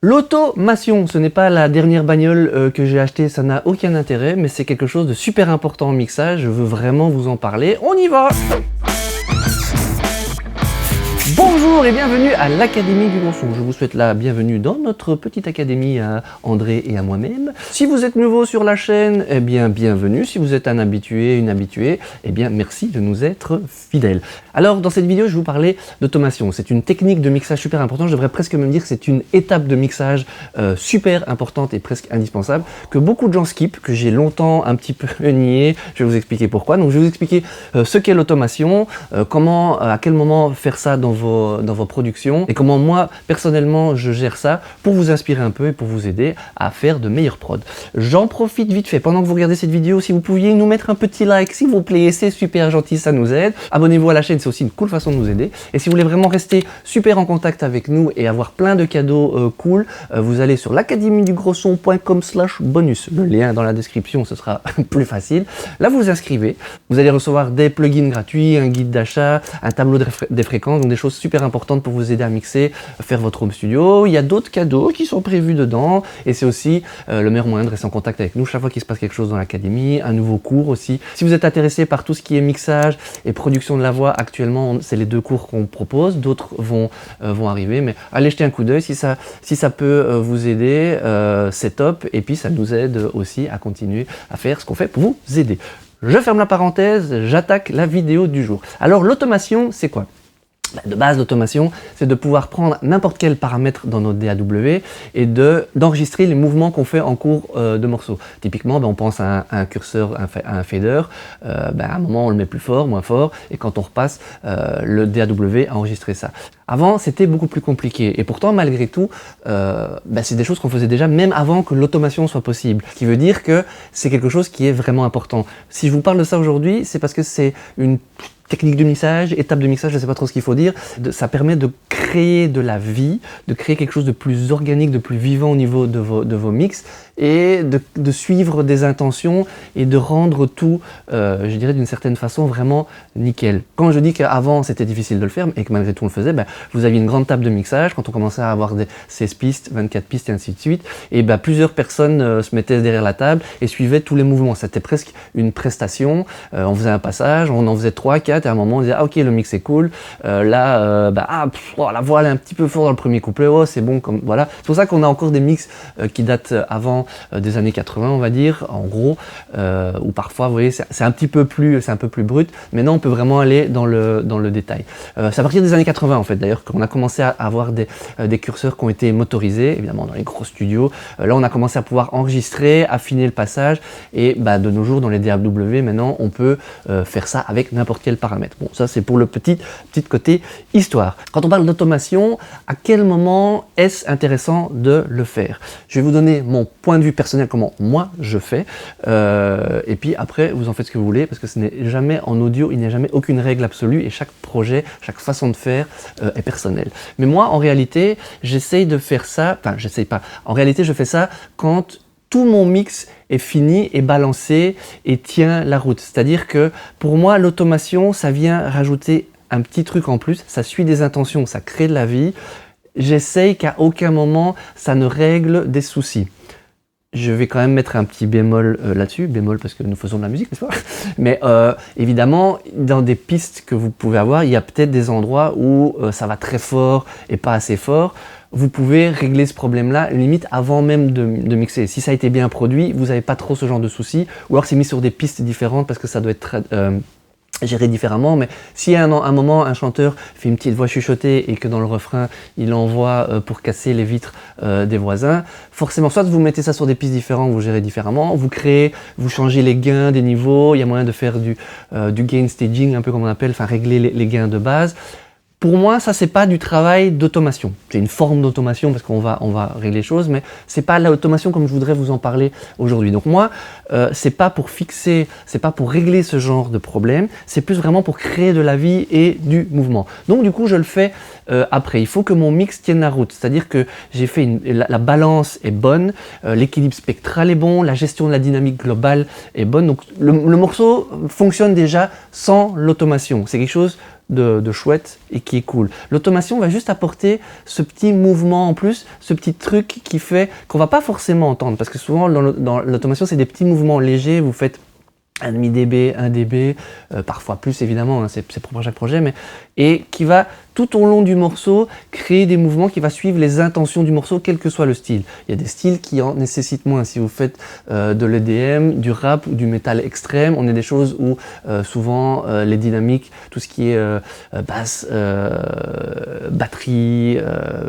L'automation, ce n'est pas la dernière bagnole que j'ai achetée, ça n'a aucun intérêt, mais c'est quelque chose de super important en mixage, je veux vraiment vous en parler. On y va! Bonjour et bienvenue à l'Académie du Gros Son. Je vous souhaite la bienvenue dans notre petite académie à André et à moi-même. Si vous êtes nouveau sur la chaîne, eh bien bienvenue. Si vous êtes un habitué, une habituée, eh bien merci de nous être fidèles. Alors dans cette vidéo, je vais vous parler d'automation. C'est une technique de mixage super importante. Je devrais presque me dire que c'est une étape de mixage super importante et presque indispensable que beaucoup de gens skippent, que j'ai longtemps un petit peu nié. Je vais vous expliquer pourquoi. Donc je vais vous expliquer ce qu'est l'automation, comment, à quel moment faire ça dans vos productions et comment moi personnellement je gère ça pour vous inspirer un peu et pour vous aider à faire de meilleures prods. J'en profite vite fait pendant que vous regardez cette vidéo, si vous pouviez nous mettre un petit like s'il vous plaît, c'est super gentil, ça nous aide. Abonnez-vous à la chaîne, c'est aussi une cool façon de nous aider. Et si vous voulez vraiment rester super en contact avec nous et avoir plein de cadeaux cool, vous allez sur l'academiedugrosson.com/bonus. Le lien dans la description, ce sera plus facile. Là vous vous inscrivez, vous allez recevoir des plugins gratuits, un guide d'achat, un tableau des fréquences, donc des choses super importantes pour vous aider à mixer, faire votre home studio. Il y a d'autres cadeaux qui sont prévus dedans et c'est aussi le meilleur moyen de rester en contact avec nous chaque fois qu'il se passe quelque chose dans l'académie, un nouveau cours aussi. Si vous êtes intéressé par tout ce qui est mixage et production de la voix, actuellement c'est les deux cours qu'on propose, d'autres vont arriver, mais allez jeter un coup d'œil si ça peut vous aider, c'est top, et puis ça nous aide aussi à continuer à faire ce qu'on fait pour vous aider. Je ferme la parenthèse, j'attaque la vidéo du jour. Alors l'automation, c'est quoi ? De base, l'automation, c'est de pouvoir prendre n'importe quel paramètre dans notre DAW et d'enregistrer les mouvements qu'on fait en cours de morceau. Typiquement, on pense à un curseur, à un fader. À un moment, on le met plus fort, moins fort, et quand on repasse, le DAW a enregistré ça. Avant, c'était beaucoup plus compliqué, et pourtant, malgré tout, c'est des choses qu'on faisait déjà, même avant que l'automation soit possible. Ce qui veut dire que c'est quelque chose qui est vraiment important. Si je vous parle de ça aujourd'hui, c'est parce que c'est une technique de mixage, étape de mixage, je ne sais pas trop ce qu'il faut dire. Ça permet de créer de la vie, de créer quelque chose de plus organique, de plus vivant au niveau de vos mix, et de suivre des intentions et de rendre tout, je dirais d'une certaine façon, vraiment nickel. Quand je dis qu'avant c'était difficile de le faire et que malgré tout on le faisait, vous aviez une grande table de mixage, quand on commençait à avoir 16 pistes, 24 pistes et ainsi de suite, et plusieurs personnes se mettaient derrière la table et suivaient tous les mouvements. C'était presque une prestation, on faisait un passage, on en faisait 3, 4, et à un moment on disait ah ok, le mix est cool, la voix elle est un petit peu forte dans le premier couplet, oh c'est bon, comme voilà. C'est pour ça qu'on a encore des mix qui datent avant des années 80, on va dire, en gros, où parfois vous voyez c'est un peu plus brut. Maintenant on peut vraiment aller dans le détail. C'est à partir des années 80 en fait d'ailleurs qu'on a commencé à avoir des curseurs qui ont été motorisés, évidemment dans les gros studios. Là on a commencé à pouvoir enregistrer, affiner le passage, et de nos jours dans les DAW maintenant on peut faire ça avec n'importe quel paramètre. Bon, ça c'est pour le petit côté histoire. Quand on parle d'automation, à quel moment est-ce intéressant de le faire? Je vais vous donner mon point de vue personnel, comment moi je fais, et puis après vous en faites ce que vous voulez, parce que ce n'est jamais en audio, il n'y a jamais aucune règle absolue, et chaque projet, chaque façon de faire est personnelle. Mais moi en réalité, j'essaye de faire ça, en réalité je fais ça quand tout mon mix est fini, est balancé et tient la route. C'est-à-dire que pour moi, l'automation, ça vient rajouter un petit truc en plus, ça suit des intentions, ça crée de la vie. J'essaye qu'à aucun moment, ça ne règle des soucis. Je vais quand même mettre un petit bémol là-dessus, bémol parce que nous faisons de la musique, n'est-ce pas? Mais évidemment, dans des pistes que vous pouvez avoir, il y a peut-être des endroits où ça va très fort et pas assez fort. Vous pouvez régler ce problème-là, limite avant même de mixer. Si ça a été bien produit, vous n'avez pas trop ce genre de soucis, ou alors c'est mis sur des pistes différentes parce que ça doit être géré différemment. Mais si à un moment un chanteur fait une petite voix chuchotée et que dans le refrain il envoie pour casser les vitres des voisins, forcément soit vous mettez ça sur des pistes différentes, vous gérez différemment, vous créez, vous changez les gains des niveaux, il y a moyen de faire du gain staging, un peu comme on appelle, enfin régler les gains de base. Pour moi, ça c'est pas du travail d'automation. C'est une forme d'automation parce qu'on va régler les choses, mais c'est pas l'automation comme je voudrais vous en parler aujourd'hui. Donc moi, c'est pas pour fixer, c'est pas pour régler ce genre de problème, c'est plus vraiment pour créer de la vie et du mouvement. Donc du coup, je le fais après. Il faut que mon mix tienne la route, c'est-à-dire que j'ai fait la balance est bonne, l'équilibre spectral est bon, la gestion de la dynamique globale est bonne. Donc le morceau fonctionne déjà sans l'automation. C'est quelque chose de chouette et qui est cool. L'automation va juste apporter ce petit mouvement en plus, ce petit truc qui fait qu'on va pas forcément entendre, parce que souvent dans l'automation c'est des petits mouvements légers, vous faites 1,5 dB, 1 dB, parfois plus évidemment, hein, c'est propre à chaque projet, et qui va tout au long du morceau créer des mouvements qui va suivre les intentions du morceau, quel que soit le style. Il y a des styles qui en nécessitent moins. Si vous faites de l'EDM, du rap ou du métal extrême, on a des choses où souvent les dynamiques, tout ce qui est basse, batterie,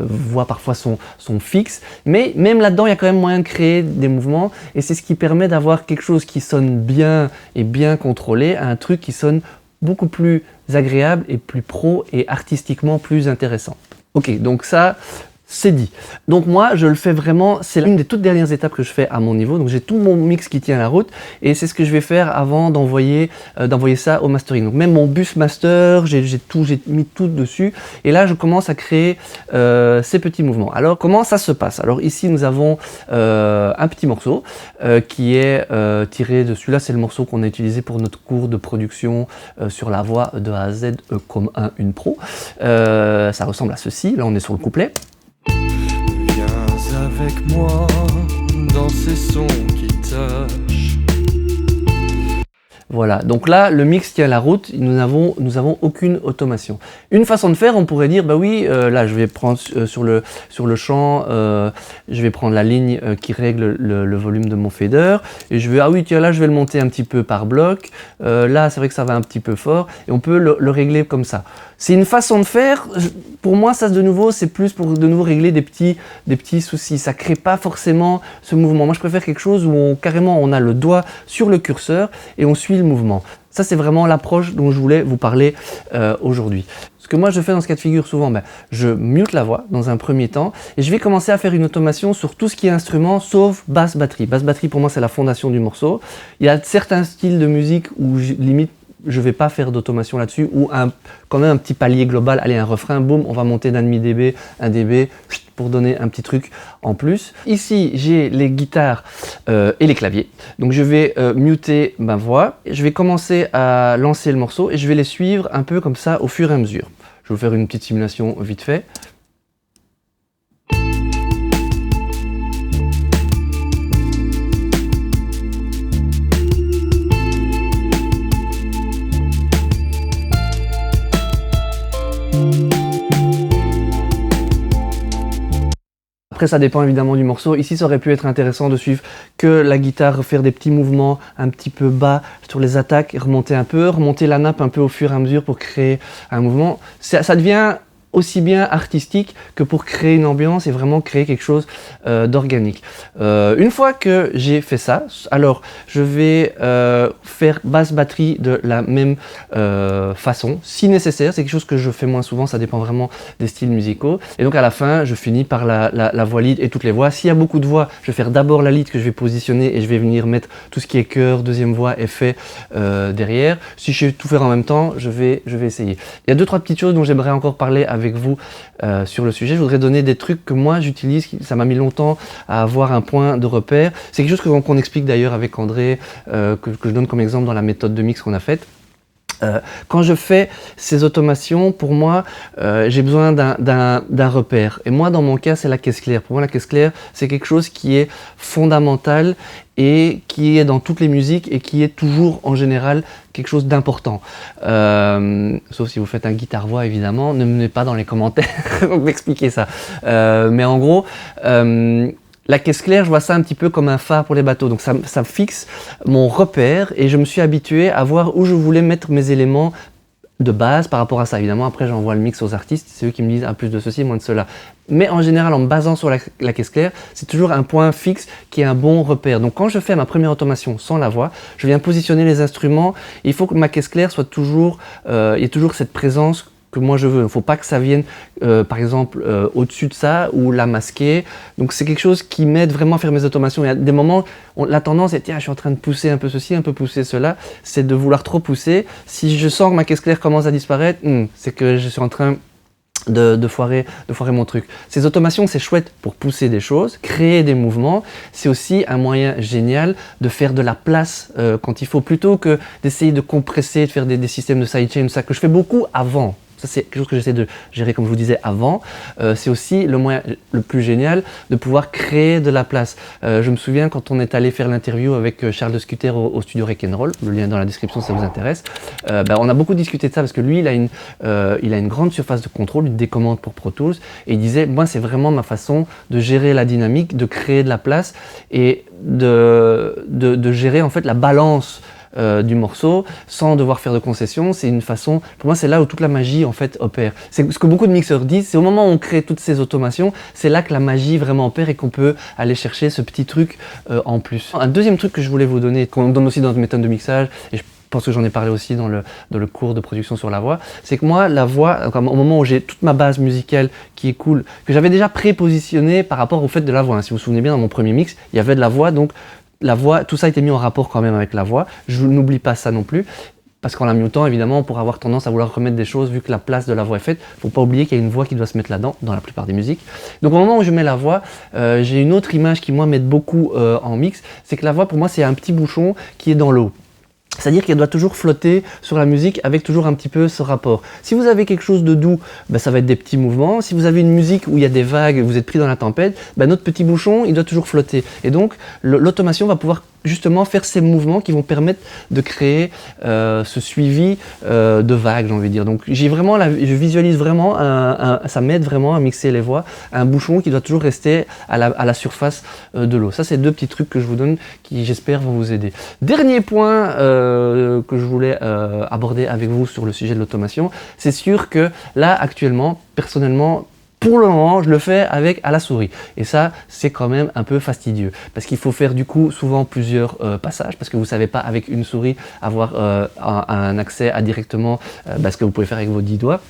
voix parfois sont fixes. Mais même là-dedans, il y a quand même moyen de créer des mouvements et c'est ce qui permet d'avoir quelque chose qui sonne bien et bien contrôlé à un truc qui sonne beaucoup plus agréable et plus pro et artistiquement plus intéressant. Ok, donc ça, c'est dit. Donc moi, je le fais vraiment, c'est l'une des toutes dernières étapes que je fais à mon niveau. Donc j'ai tout mon mix qui tient la route et c'est ce que je vais faire avant d'envoyer ça au mastering. Donc même mon bus master, j'ai mis tout dessus et là je commence à créer ces petits mouvements. Alors comment ça se passe? Alors ici nous avons un petit morceau qui est tiré de celui-là, c'est le morceau qu'on a utilisé pour notre cours de production sur la voix de A à Z comme une pro. Ça ressemble à ceci, là on est sur le couplet. Viens avec moi dans ces sons qui tâchent. Voilà, donc là, le mix tient la route, nous avons aucune automation. Une façon de faire, on pourrait dire, bah oui, là je vais prendre sur le chant, je vais prendre la ligne qui règle le volume de mon fader, et je vais, ah oui, tiens, là je vais le monter un petit peu par bloc, là c'est vrai que ça va un petit peu fort, et on peut le régler comme ça. C'est une façon de faire, pour moi ça de nouveau, c'est plus pour de nouveau régler des petits soucis, ça crée pas forcément ce mouvement. Moi je préfère quelque chose où carrément on a le doigt sur le curseur et on suit le mouvement. Ça c'est vraiment l'approche dont je voulais vous parler aujourd'hui. Ce que moi je fais dans ce cas de figure souvent, je mute la voix dans un premier temps et je vais commencer à faire une automation sur tout ce qui est instrument sauf basse batterie. Basse batterie pour moi c'est la fondation du morceau. Il y a certains styles de musique où limite je ne vais pas faire d'automation là-dessus, ou quand même un petit palier global, allez un refrain, boum, on va monter d'1,5 dB, 1 dB, pour donner un petit truc en plus. Ici, j'ai les guitares et les claviers, donc je vais muter ma voix, je vais commencer à lancer le morceau et je vais les suivre un peu comme ça au fur et à mesure. Je vais vous faire une petite simulation vite fait. Après, ça dépend évidemment du morceau. Ici, ça aurait pu être intéressant de suivre que la guitare, faire des petits mouvements un petit peu bas sur les attaques, et remonter un peu, remonter la nappe un peu au fur et à mesure pour créer un mouvement. Ça devient aussi bien artistique que pour créer une ambiance et vraiment créer quelque chose d'organique. Une fois que j'ai fait ça, alors je vais faire basse batterie de la même façon, si nécessaire. C'est quelque chose que je fais moins souvent, ça dépend vraiment des styles musicaux. Et donc à la fin, je finis par la voix lead et toutes les voix. S'il y a beaucoup de voix, je vais faire d'abord la lead que je vais positionner et je vais venir mettre tout ce qui est chœur, deuxième voix, effet derrière. Si je vais tout faire en même temps, je vais essayer. Il y a 2-3 petites choses dont j'aimerais encore parler avec vous sur le sujet. Je voudrais donner des trucs que moi j'utilise, ça m'a mis longtemps à avoir un point de repère. C'est quelque chose qu'on explique d'ailleurs avec André, que je donne comme exemple dans la méthode de mix qu'on a faite. Quand je fais ces automations, pour moi, j'ai besoin d'un repère. Et moi, dans mon cas, c'est la caisse claire. Pour moi, la caisse claire, c'est quelque chose qui est fondamental et qui est dans toutes les musiques et qui est toujours, en général, quelque chose d'important. Sauf si vous faites un guitare-voix, évidemment. Ne me mettez pas dans les commentaires pour m'expliquer ça. Mais en gros... la caisse claire, je vois ça un petit peu comme un phare pour les bateaux. Donc ça fixe mon repère et je me suis habitué à voir où je voulais mettre mes éléments de base par rapport à ça. Évidemment, après j'envoie le mix aux artistes, c'est eux qui me disent plus de ceci, moins de cela. Mais en général, en me basant sur la caisse claire, c'est toujours un point fixe qui est un bon repère. Donc quand je fais ma première automation sans la voix, je viens positionner les instruments. Il faut que ma caisse claire soit toujours, il y ait toujours cette présence que moi je veux. Il ne faut pas que ça vienne par exemple au-dessus de ça ou la masquer. Donc c'est quelque chose qui m'aide vraiment à faire mes automations. Il y a des moments, la tendance est tiens, je suis en train de pousser un peu ceci, un peu pousser cela. C'est de vouloir trop pousser. Si je sens que ma caisse claire commence à disparaître, c'est que je suis en train de foirer mon truc. Ces automations, c'est chouette pour pousser des choses, créer des mouvements. C'est aussi un moyen génial de faire de la place quand il faut, plutôt que d'essayer de compresser, de faire des systèmes de sidechain, ça que je fais beaucoup avant. Ça, c'est quelque chose que j'essaie de gérer, comme je vous disais, avant. C'est aussi le moyen le plus génial de pouvoir créer de la place. Je me souviens quand on est allé faire l'interview avec Charles de Scuter au studio Rock'n'Roll, le lien est dans la description si ça vous intéresse, on a beaucoup discuté de ça parce que lui, il a une grande surface de contrôle, une décommande pour Pro Tools, et il disait, moi, c'est vraiment ma façon de gérer la dynamique, de créer de la place et de gérer en fait la balance du morceau sans devoir faire de concessions. C'est une façon, pour moi c'est là où toute la magie en fait opère. C'est ce que beaucoup de mixeurs disent, c'est au moment où on crée toutes ces automations, c'est là que la magie vraiment opère et qu'on peut aller chercher ce petit truc en plus. Un deuxième truc que je voulais vous donner, qu'on donne aussi dans notre méthode de mixage, et je pense que j'en ai parlé aussi dans le cours de production sur la voix, c'est que moi, la voix, au moment où j'ai toute ma base musicale qui est cool, que j'avais déjà prépositionnée par rapport au fait de la voix. Si vous vous souvenez bien, dans mon premier mix, il y avait de la voix, donc la voix, tout ça a été mis en rapport quand même avec la voix. Je n'oublie pas ça non plus, parce qu'en la mutant, évidemment, on pourrait avoir tendance à vouloir remettre des choses vu que la place de la voix est faite. Il ne faut pas oublier qu'il y a une voix qui doit se mettre là-dedans, dans la plupart des musiques. Donc au moment où je mets la voix, j'ai une autre image qui, moi, m'aide beaucoup en mix, c'est que la voix, pour moi, c'est un petit bouchon qui est dans l'eau. C'est-à-dire qu'elle doit toujours flotter sur la musique avec toujours un petit peu ce rapport. Si vous avez quelque chose de doux, ça va être des petits mouvements. Si vous avez une musique où il y a des vagues, vous êtes pris dans la tempête, notre petit bouchon, il doit toujours flotter. Et donc, l'automation va pouvoir justement faire ces mouvements qui vont permettre de créer ce suivi de vagues, j'ai envie de dire. Donc je visualise vraiment, ça m'aide vraiment à mixer les voix, un bouchon qui doit toujours rester à la surface de l'eau. Ça, c'est deux petits trucs que je vous donne qui, j'espère, vont vous aider. Dernier point que je voulais aborder avec vous sur le sujet de l'automation, c'est sûr que là, actuellement, personnellement, pour le moment, je le fais à la souris. Et ça, c'est quand même un peu fastidieux. Parce qu'il faut faire du coup souvent plusieurs passages, parce que vous ne savez pas avec une souris avoir un accès à directement ce que vous pouvez faire avec vos 10 doigts.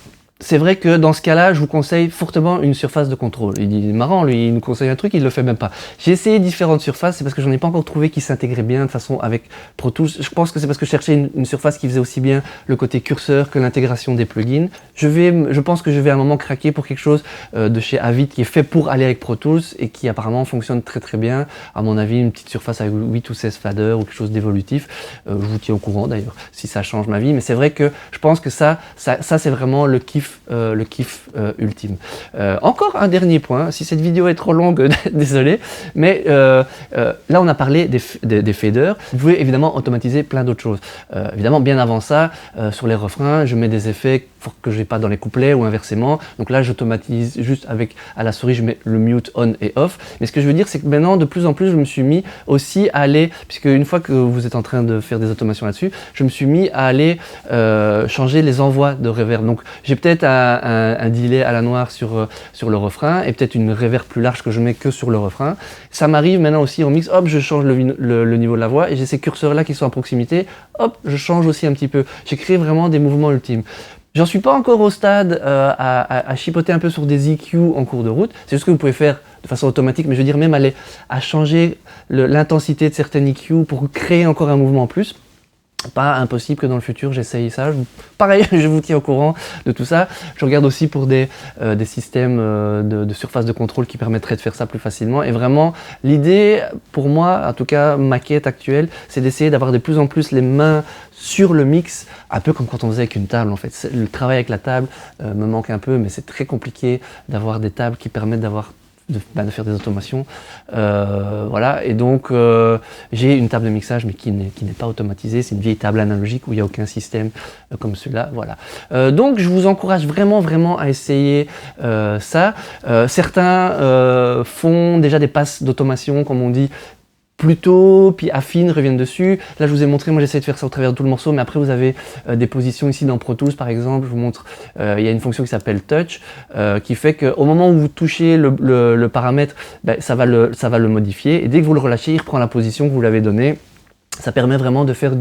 C'est vrai que dans ce cas-là, je vous conseille fortement une surface de contrôle. Il est marrant, lui, il nous conseille un truc, il ne le fait même pas. J'ai essayé différentes surfaces, c'est parce que j'en ai pas encore trouvé qui s'intégrait bien de façon avec Pro Tools. Je pense que c'est parce que je cherchais une surface qui faisait aussi bien le côté curseur que l'intégration des plugins. Je pense que je vais à un moment craquer pour quelque chose de chez Avid qui est fait pour aller avec Pro Tools et qui apparemment fonctionne très très bien. À mon avis, une petite surface avec 8 ou 16 faders ou quelque chose d'évolutif. Je vous tiens au courant d'ailleurs si ça change ma vie. Mais c'est vrai que je pense que ça c'est vraiment le kiff ultime. Encore un dernier point, si cette vidéo est trop longue, désolé, mais là on a parlé des faders. Vous pouvez évidemment automatiser plein d'autres choses. Évidemment, bien avant ça, sur les refrains, je mets des effets que je n'ai pas dans les couplets ou inversement. Donc là, j'automatise juste à la souris, je mets le mute on et off. Mais ce que je veux dire, c'est que maintenant, de plus en plus, je me suis mis aussi à aller, puisque une fois que vous êtes en train de faire des automations là-dessus, je me suis mis à aller changer les envois de reverb. Donc j'ai peut-être un delay à la noire sur le refrain et peut-être une reverb plus large que je mets que sur le refrain. Ça m'arrive maintenant aussi en mix, hop, je change le niveau de la voix et j'ai ces curseurs là qui sont à proximité, hop, je change aussi un petit peu. J'ai créé vraiment des mouvements ultimes. J'en suis pas encore au stade à chipoter un peu sur des EQ en cours de route. C'est juste que vous pouvez faire de façon automatique, mais je veux dire même aller à changer l'intensité de certaines EQ pour créer encore un mouvement en plus. Pas impossible que dans le futur j'essaye ça. Pareil, je vous tiens au courant de tout ça. Je regarde aussi pour des systèmes de surface de contrôle qui permettraient de faire ça plus facilement. Et vraiment, l'idée pour moi, en tout cas ma quête actuelle, c'est d'essayer d'avoir de plus en plus les mains sur le mix, un peu comme quand on faisait avec une table en fait. Le travail avec la table me manque un peu, mais c'est très compliqué d'avoir des tables qui permettent de faire des automations. Voilà, et donc j'ai une table de mixage mais qui n'est pas automatisée, c'est une vieille table analogique où il n'y a aucun système comme celui-là. Voilà. Donc je vous encourage vraiment à essayer ça. Certains font déjà des passes d'automation, comme on dit, plutôt, puis affine, reviennent dessus. Là, je vous ai montré, moi j'essaie de faire ça au travers de tout le morceau, mais après vous avez des positions ici dans Pro Tools, par exemple. Je vous montre, il y a une fonction qui s'appelle Touch, qui fait qu'au moment où vous touchez le paramètre, ça va le modifier, et dès que vous le relâchez, il reprend la position que vous l'avez donnée. Ça permet vraiment de faire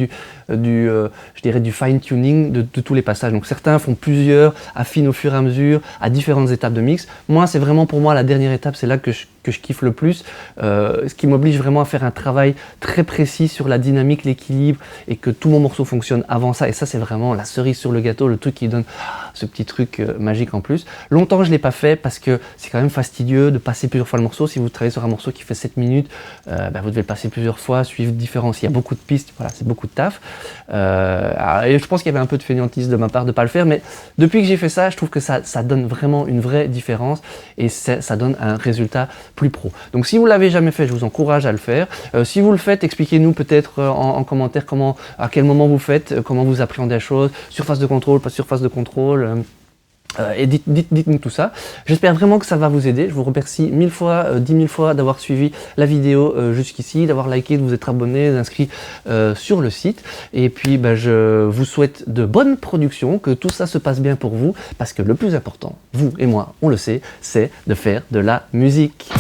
je dirais du fine-tuning de tous les passages. Donc certains font plusieurs, affinent au fur et à mesure, à différentes étapes de mix. Moi, c'est vraiment pour moi la dernière étape, c'est là que je kiffe le plus, ce qui m'oblige vraiment à faire un travail très précis sur la dynamique, l'équilibre, et que tout mon morceau fonctionne avant ça. Et ça, c'est vraiment la cerise sur le gâteau, le truc qui donne ce petit truc magique en plus. Longtemps, je ne l'ai pas fait parce que c'est quand même fastidieux de passer plusieurs fois le morceau. Si vous travaillez sur un morceau qui fait 7 minutes, vous devez le passer plusieurs fois, suivre différents. S'il y a beaucoup de pistes, voilà, c'est beaucoup de taf. Et je pense qu'il y avait un peu de fainéantise de ma part de ne pas le faire, mais depuis que j'ai fait ça, je trouve que ça donne vraiment une vraie différence et ça donne un résultat plus pro. Donc si vous ne l'avez jamais fait, je vous encourage à le faire. Si vous le faites, expliquez-nous peut-être en commentaire à quel moment vous faites, comment vous appréhendez la chose, surface de contrôle, pas surface de contrôle. Et dites-nous tout ça. J'espère vraiment que ça va vous aider. Je vous remercie 1000 fois, 10 000 fois d'avoir suivi la vidéo jusqu'ici, d'avoir liké, de vous être abonné, d'inscrit sur le site. Et puis je vous souhaite de bonnes productions, que tout ça se passe bien pour vous, parce que le plus important, vous et moi, on le sait, c'est de faire de la musique.